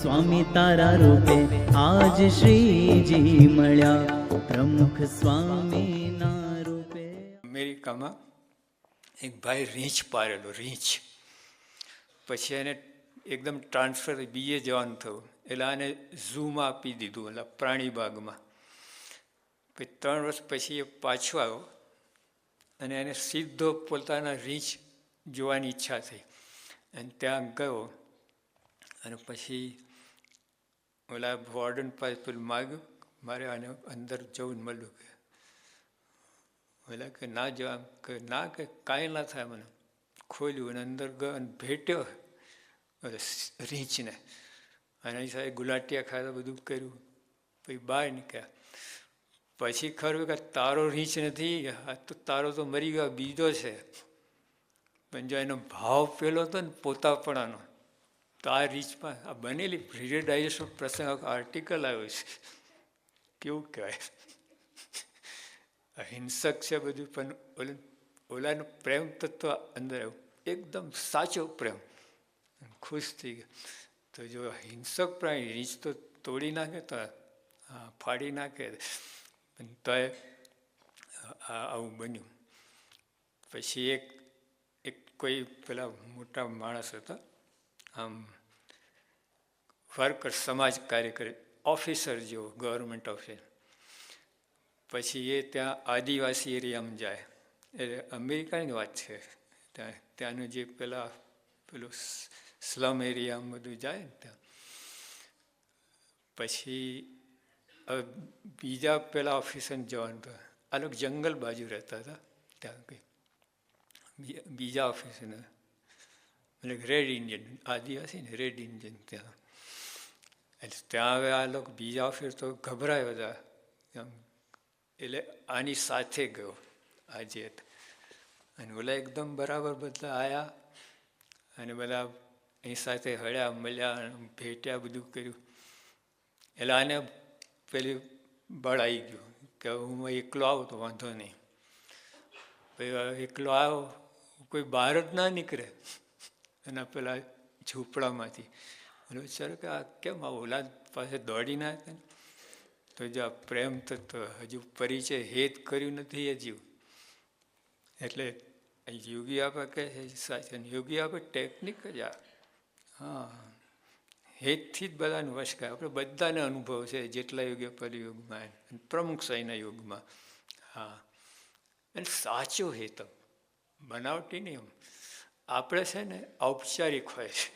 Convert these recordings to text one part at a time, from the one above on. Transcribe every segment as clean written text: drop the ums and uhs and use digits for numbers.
સ્વામી તારા રૂપે આજ શ્રીજી મળ્યા, પ્રમુખ સ્વામીના રૂપે. અમેરિકામાં એક ભાઈ રીંછ પારેલો, રીંછ. પછી એને એકદમ ટ્રાન્સફર બીજે જવાનું થયું, એટલે આને ઝૂમાં આપી દીધું, એટલે પ્રાણીબાગમાં. પછી 3 વર્ષ પછી એ પાછો આવ્યો અને એને સીધો પોતાના રીંછ જોવાની ઈચ્છા થઈ અને ત્યાં ગયો. અને પછી ઓલા વોર્ડન પાસે પેલું માગ્યું, મારે આને અંદર જવું મળ્યું કે ઓલા કે ના જવા, કે ના, કે કાંઈ ના થાય મને. ખોલ્યું અને અંદર ગયો અને ભેટ્યો રીંછને, અને એ સાથે ગુલાટિયા ખાતા બધું કર્યું. પછી બહાર નીકળ્યા. પછી ખરું કે તારો રીંછ નથી, આ તો તારો તો મરી ગયો, બીજો છે. પણ જો એનો ભાવ પેલો હતો ને પોતાપણાનો, તો આ રીંછમાં આ બનેલી રીડર ડાયજેસ્ટ પ્રસંગ આર્ટિકલ આવ્યો છે. કેવું કહેવાય, અહિંસક છે બધું, પણ ઓલાનો પ્રેમ તત્વ અંદર આવ્યું, એકદમ સાચો પ્રેમ. ખુશ થઈ ગયો. તો જો હિંસક પ્રાણી રીંછ તો તોડી નાખે, તો ફાડી નાખે, પણ તો આવું બન્યું. પછી એક કોઈ પેલા મોટા માણસ હતા, આમ વર્કર, સમાજ કાર્યકર, ઓફિસર જેવો, ગવર્મેન્ટ ઓફિસર. પછી એ ત્યાં આદિવાસી એરિયામાં જાય, એટલે અમેરિકાની વાત છે, ત્યાંનું જે પેલું સ્લમ એરિયામાં બધું જાય ને ત્યાં. પછી બીજા પેલા ઓફિસરને જવાનું હતું. આ લોકો જંગલ બાજુ રહેતા હતા ત્યાં. કંઈ બીજા ઓફિસરને એટલે રેડ ઇન્ડિયન, આદિવાસી ને રેડ ઇન્ડિયન ત્યાં. એટલે ત્યાં હવે આ લોકો બીજા ઓફિસર તો ગભરાયા હતા એમ, એટલે આની સાથે ગયો આજે. અને ઓલા એકદમ બરાબર બધા આવ્યા અને બધા એની સાથે હળ્યા, મળ્યા, ભેટ્યા, બધું કર્યું. એટલે આને પેલી બળ આવી ગયું કે હું એકલો આવું તો વાંધો નહીં. એકલો આવ્યો, કોઈ બહાર જ ના નીકળે એના પેલા ઝૂંપડામાંથી. અને વિચારો કે આ કેમ આ ઓલાદ પાસે દોડી ના હતા. તો જો આ પ્રેમ તત્વ હજુ પરિચય હેત કર્યું નથી હજુ. એટલે યોગી આપે કહે છે સાચે, યોગી આપે ટેકનિક જ આ. હા, હેતથી જ બધાને વશ કરે. આપણે બધાને અનુભવ છે, જેટલા યોગ્ય પરિયોગમાં, પ્રમુખ સાઈના યોગમાં. હા, અને સાચો હેત, બનાવટી નહીં. આપણે છે ને ઔપચારિક હોય છે,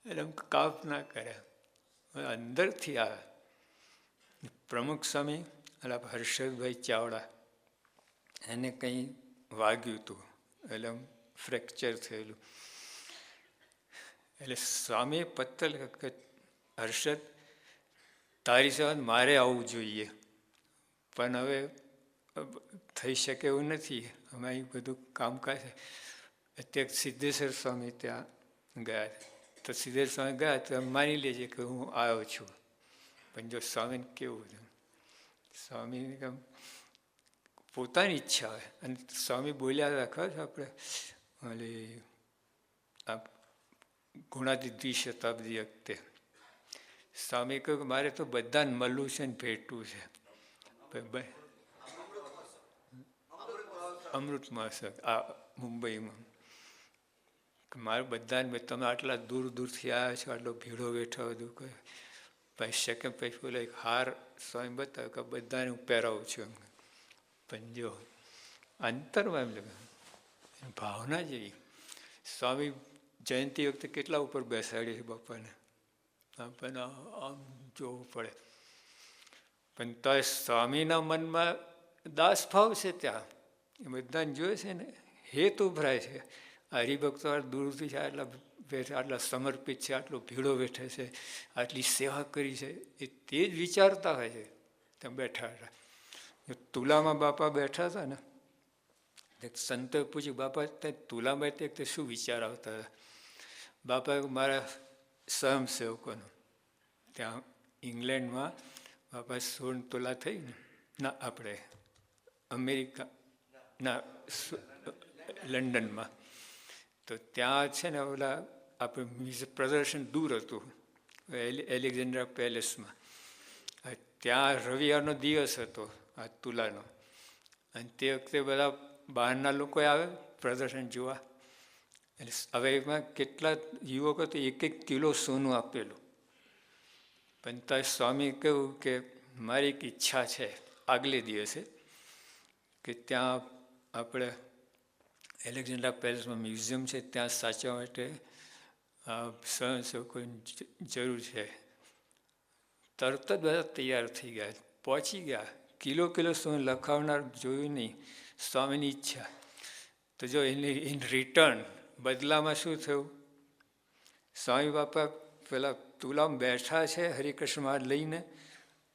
એટલે આમ કાપ ના કરે, અંદરથી આવે. પ્રમુખ સ્વામી એટલે હર્ષદભાઈ ચાવડા, એને કંઈ વાગ્યું હતું, એટલે આમ ફ્રેક્ચર થયેલું. એટલે સ્વામીએ પત્ર કે હર્ષદ, તારી સાથે મારે આવવું જોઈએ, પણ હવે થઈ શકે એવું નથી, અમે અહીં બધું કામકાજ. અત્યારે સિદ્ધેશ્વર સ્વામી ત્યાં ગયા, તો સિદ્ધેશ્વર સ્વામી ગયા તો માની લેજે કે હું આવ્યો છું. પણ જો સ્વામીને કેવું છે, સ્વામીને કેમ પોતાની ઈચ્છા હોય. અને સ્વામી બોલ્યા હતા ખબર છે આપણે ઓલી આ ગુણાતીત શતાબ્દી વખતે, સ્વામી કહ્યું કે મારે તો બધાને મળવું છે ને ભેટવું છે. અમૃત મહોત્સવ આ મુંબઈમાં, મારે બધાને, તમે આટલા દૂર દૂરથી આવ્યા છો, આટલો ભીડો બેઠો, બધું કહે. પછી સેકન્ડ પછી બોલે એક હાર સ્વામી બતાવ્યો કે બધાને હું પહેરાવું છું એમ. પણ જો અંતરમાં એમ લાગે ભાવના જેવી. સ્વામી જયંતિ વખતે કેટલા ઉપર બેસાડીએ છે બાપાને, આપણને આમ જોવું પડે. પણ તો સ્વામીના મનમાં દાસભાવ છે ત્યાં, એ બધાને જોયે છે ને, હેત ઉભરાય છે. હરિભક્તો દૂરથી છે, આટલા બેઠા, આટલા સમર્પિત છે, આટલો ભીડો બેઠે છે, આટલી સેવા કરી છે, એ તે જ વિચારતા હોય છે ત્યાં બેઠા હતા. તુલામાં બાપા બેઠા હતા ને, સંતોએ પૂછ્યું બાપા ત્યાં તુલામાં તે શું વિચાર આવતા હતા. બાપા મારા સ્વયંસેવકોનો ત્યાં ઇંગ્લેન્ડમાં બાપા 16 તોલા થઈ ને, ના આપણે અમેરિકા ના લંડનમાં, તો ત્યાં છે ને ઓલા આપણે પ્રદર્શન દૂર હતું, એલેક્ઝાન્ડ્રા પેલેસમાં. ત્યાં રવિવારનો દિવસ હતો આ તુલાનો, અને તે વખતે બધા બહારના લોકો આવે પ્રદર્શન જોવા. એટલે હવે એમાં કેટલા યુવકો તો 1-1 કિલો સોનું આપેલું. પણ ત્યાં સ્વામી કહ્યું કે મારી એક ઈચ્છા છે આગલે દિવસે કે ત્યાં આપણે એલેક્ઝાન્ડ્રા પેલેસમાં મ્યુઝિયમ છે ત્યાં સાચવા માટે સ્વયંસેવકોની જરૂર છે. તરત જ બધા તૈયાર થઈ ગયા, પહોંચી ગયા. કિલો સોનું લખાવનાર જોયું નહીં, સ્વામીની ઈચ્છા. તો જો ઇન રિટર્ન બદલામાં શું થયું, સ્વામી બાપા પેલા તુલામાં બેઠા છે હરિકૃષ્ણ મહારાજ લઈને,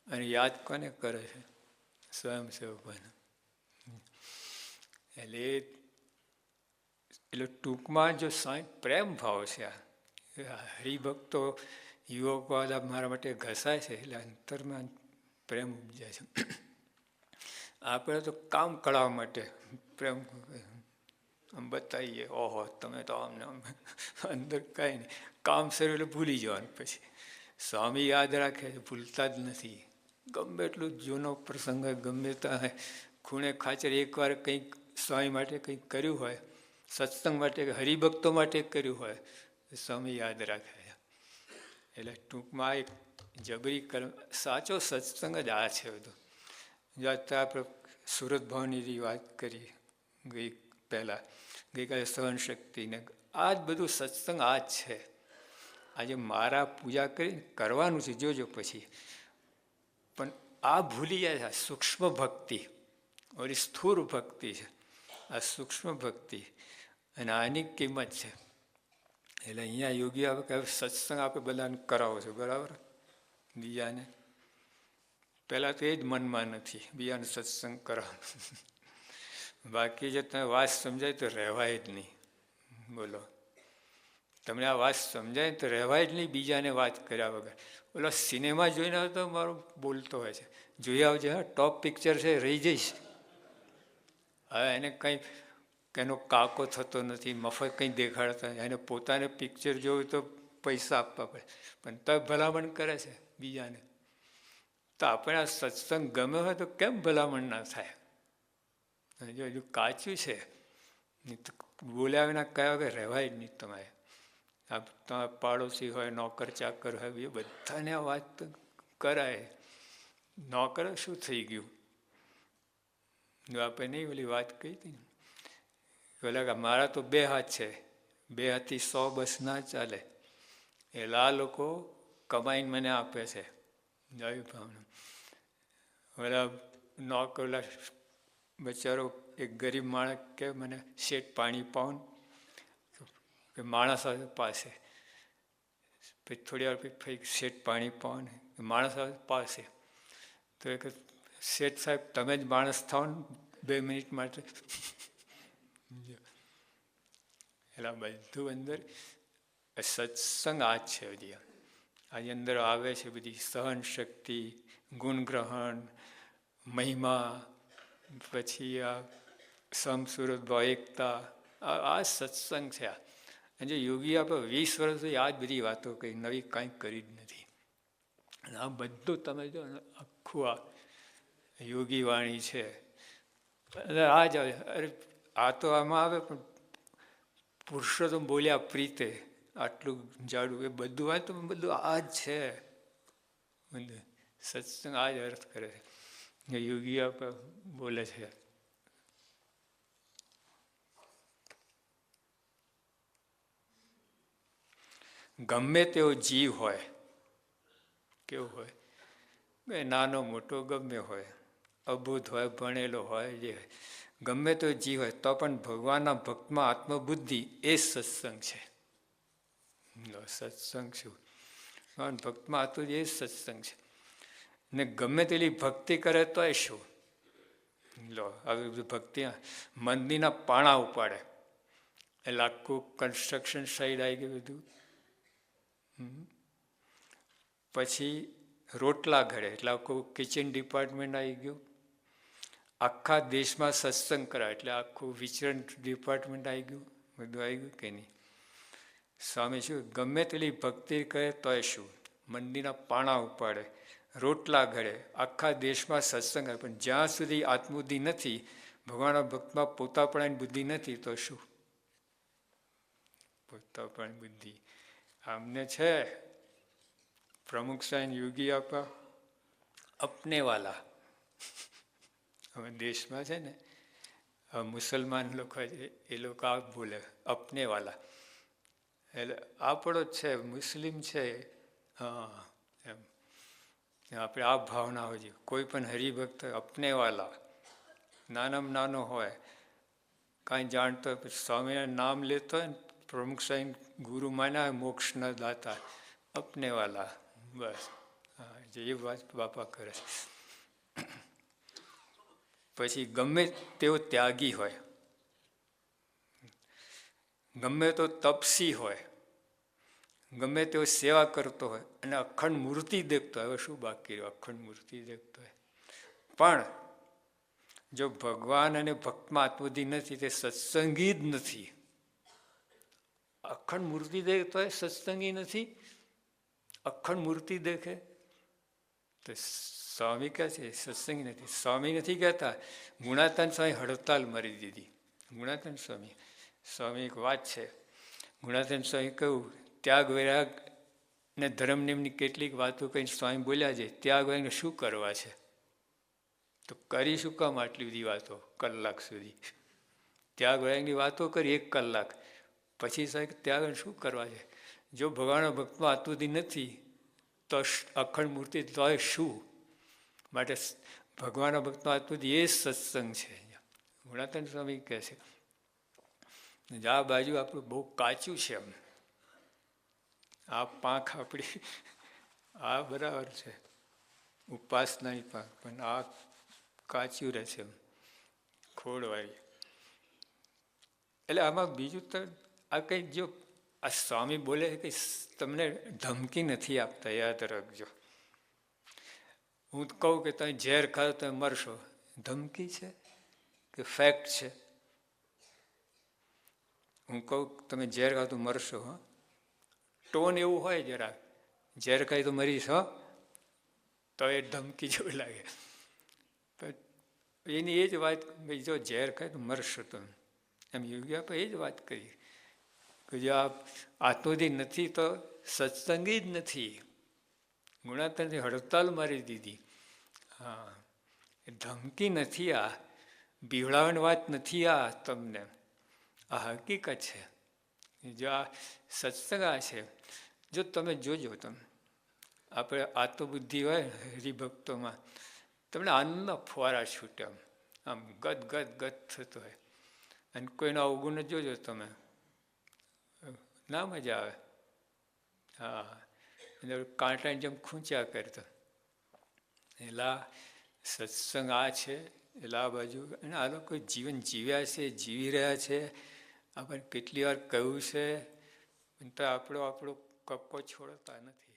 અને યાદ કોને કરે છે, સ્વયંસેવકોને. એટલે ટૂંકમાં જો સ્વામી પ્રેમ ભાવ છે, આ હરિભક્તો યુવકો મારા માટે ઘસાય છે એટલે અંતરમાં પ્રેમ ઉપજાય છે. આપણે તો કામ કરાવવા માટે પ્રેમ આમ બતાવીએ, ઓહો તમે તો આમને અંદર કાંઈ નહીં, કામ શરૂ એટલે ભૂલી જવાનું. પછી સ્વામી યાદ રાખે છે, ભૂલતા જ નથી. ગમે એટલું જૂનો પ્રસંગ હોય, ગમે ત્યાં ખૂણે ખાચર એકવાર કંઈક સ્વામી માટે કંઈક કર્યું હોય, સત્સંગ માટે હરિભક્તો માટે કર્યું હોય, સ્વામી યાદ રાખે છે. એટલે ટૂંકમાં એક જબરી કર્મ, સાચો સત્સંગ જ આ છે બધું. જો આપણે સુરત ભાવની વાત કરી ગઈકાલે સહનશક્તિને, આ જ બધું સત્સંગ આ જ છે. આજે મારા પૂજા કરી કરવાનું છે જોજો પછી, પણ આ ભૂલી જાય છે. સૂક્ષ્મ ભક્તિ ઓરી સ્થૂળ ભક્તિ છે, આ સૂક્ષ્મ ભક્તિ, અને આની કિંમત છે. એટલે અહીંયા યોગી આવે કે સત્સંગ આપણે બધાને કરાવો છો, બરાબર, બીજાને પહેલાં તો એ જ મનમાં નથી બીજાને સત્સંગ કરાવવાનો. બાકી જો તમે વાત સમજાય તો રહેવાય જ નહીં. બોલો, તમને આ વાત સમજાય તો રહેવાય જ નહીં બીજાને વાત કર્યા વગર. ઓલો સિનેમા જોઈને આવે તો મારો બોલતો હોય છે, જોઈ આવજે, હા ટોપ પિક્ચર છે, રહી જઈશ. હવે એને કંઈ એનો કાકો થતો નથી, મફત કંઈ દેખાડતા, એને પોતાને પિક્ચર જોવું તો પૈસા આપવા પડે, પણ તો ભલામણ કરે છે બીજાને. તો આપણે આ સત્સંગ ગમે હોય તો કેમ ભલામણ ના થાય? જો હજુ કાચું છે, બોલ્યા વિના કયા વગર રહેવાય જ નહીં. તમારે આ તમારા પાડોશી હોય, નોકર ચાકર હોય, એ બધાને આ વાત કરાય. નોકર શું થઈ ગયું, આપણે નહીં ઓલી વાત કહી હતી ને, પેલા મારા તો 2 હાથ છે, 2 હાથથી 100 બસ ના ચાલે, એટલે આ લોકો કમાઈને મને આપે છે. આવી ભાવના. ઓલા નોકર બચારો એક ગરીબ માણસ કે મને શેઠ પાણી પાઉં, કે માણસ પાસે, પછી થોડી વાર પછી શેઠ પાણી પાઉં, માણસ પાસે. તો એક શેઠ સાહેબ તમે જ માણસ થાવ ને 2 મિનિટ માટે. એટલે બધું અંદર સત્સંગ આ જ છે. બધી આની અંદર આવે છે બધી સહન શક્તિ, ગુણગ્રહણ, મહિમા, પછી આ સમસુરત ભાવ, એકતા, આ સત્સંગ છે. અને જે યોગી આપણે 20 વર્ષથી આ જ બધી વાતો કરી, નવી કાંઈ કરી જ નથી. આ બધું તમે જો આખું આ યોગી વાણી છે. આ જ અરે આ તો આમાં આવે, પણ પુરુષોત્તમ બોલ્યા પ્રીતે, આટલું જાડું, એ બધું આવે તો બધું આ જ છે. બધું સત્સંગ આ જ અર્થ કરે છે. યોગી આપણે બોલે છે. ગમે તેવો જીવ હોય, કેવો હોય, નાનો મોટો ગમે હોય, અબૂધ હોય, ભણેલો હોય, જે ગમે તો જીવ હોય, તો પણ ભગવાનના ભક્તમાં આત્મબુદ્ધિ એ સત્સંગ છે. સત્સંગ શું? ભગવાન ભક્તમાં આત્મ એ સત્સંગ છે. ને ગમે તેલી ભક્તિ કરે તો એ શું? લો આવી બધી ભક્તિ મંદિરના પાણા ઉપાડે, એટલે આખું કન્સ્ટ્રક્શન સાઈડ આવી ગયું બધું. પછી રોટલા ઘડે એટલે આખું કિચન ડિપાર્ટમેન્ટ આવી ગયું. આખા દેશમાં સત્સંગ કરાય એટલે આખું વિચરણ ડિપાર્ટમેન્ટ આવી ગયું. બધું આવી ગયું કે નહીં? સ્વામી શું ગમે તેટલી ભક્તિ કરે તોય શું? મંદિરના પાણા ઉપાડે, રોટલા ઘડે, આખા દેશમાં સત્સંગ આવે, પણ જ્યાં સુધી આત્મબુદ્ધિ નથી, ભગવાનના ભક્તમાં પોતાપણાની બુદ્ધિ નથી, તો શું? પોતાપણાની બુદ્ધિ આમને છે. પ્રમુખ સાહેબ યોગી આપા અપનેવાલા. હવે દેશમાં છે ને મુસલમાન લોકો છે, એ લોકો આ બોલે અપનેવાલા, એટલે આપણો જ છે, મુસ્લિમ છે. હા, એમ આપણે આ ભાવના હોય છે. કોઈ પણ હરિભક્ત અપનેવાલા, નાનામાં નાનો હોય, કાંઈ જાણતો હોય, પછી સ્વામિનારાયણ નામ લેતો હોય ને, પ્રમુખ સાહેબ ગુરુ માન્યા હોય, મોક્ષના દાતા, અપનેવાલા, બસ. હા, જે વાત બાપા કરે. પછી ગમે તેવો ત્યાગી હોય, ગમે તો તપસી હોય, ગમે તેવો સેવા કરતો હોય અને અખંડ મૂર્તિ દેખતો હોય, હવે શું બાકી રહ્યું? અખંડ મૂર્તિ દેખતો હોય, પણ જો ભગવાન અને ભક્તમાં આત્મબુદ્ધિ નથી, તે સત્સંગી જ નથી. અખંડ મૂર્તિ દેખતો હોય, સત્સંગી નથી. અખંડ મૂર્તિ દેખે તો સ્વામી કહે છે સત્સંગી નથી. સ્વામી નથી કહેતા, ગુણાતાન સ્વામી હડતાલ મારી દીધી. ગુણાતાન સ્વામી એક વાત છે, ગુણાતાન સ્વામી કહ્યું, ત્યાગ વૈરાગ ને ધર્મ નિયમની કેટલીક વાતો કહીને સ્વામી બોલ્યા છે, ત્યાગ વૈરાગ શું કરવા છે? તો કરી શું કામ આટલી બધી વાતો કલાક સુધી? ત્યાગ વૈરાગની વાતો કરી 1 કલાક, પછી સાહેબ ત્યાગ શું કરવા છે? જો ભગવાનના ભક્તમાં આત્મબુદ્ધિ નથી, તો અખંડ મૂર્તિ તો શું? માટે ભગવાનના ભક્તમાં આત્મબુદ્ધિ એ સત્સંગ છે. ગુણાતાન સ્વામી કહે છે, આ બાજુ આપણું બહુ કાચું છે. એમ આ પાંખ આપણી આ બરાબર છે, ઉપાસનાની પાંખ, પણ આ કાચું રહે છે, ખોડવાળી. એટલે આમાં બીજું તો આ કંઈ, જો આ સ્વામી બોલે કે તમને ધમકી નથી આપતા, યાદ રાખજો. હું કહું કે તમે ઝેર ખાઓ તમે મરશો, ધમકી છે કે ફેક્ટ છે? હું કહું તમે ઝેર ખાઓ તો મરશો, હા, ટોન એવું હોય જરા, ઝેર ખાઈ તો મરીશ, હો, તો એ ધમકી જેવું લાગે. એની એ જ વાત, ભાઈ જો ઝેર ખાય તો મરશો તમે, એમ યોગી આપણે એ જ વાત કરી કે જો આ આત્મબુદ્ધિ નથી તો સત્સંગી જ નથી. ગુણાતાનથી હડતાલ મારી દીધી. હા, ધમકી નથી, આ બિવડાવવાની વાત નથી, આ તમને આ હકીકત છે. જો આ સત્સંગ આ છે, જો તમે જોજો, તમે આપણે આત્મબુદ્ધિ હોય હરિભક્તોમાં, તમને આનંદના ફુવારા છૂટે, આમ ગદ ગદ ગદ થતો હોય. અને કોઈના અવગુણ જોજો તમે, ના મજા આવે. હા, કાંટાની જેમ ખૂંચ્યા કરતા. એટલે સત્સંગ આ છે, એટલે આ બાજુ. અને આ લોકો જીવન જીવ્યા છે, જીવી રહ્યા છે. આપણે કેટલી વાર કહ્યું છે, તો આપણો કક્કો છોડતા નથી.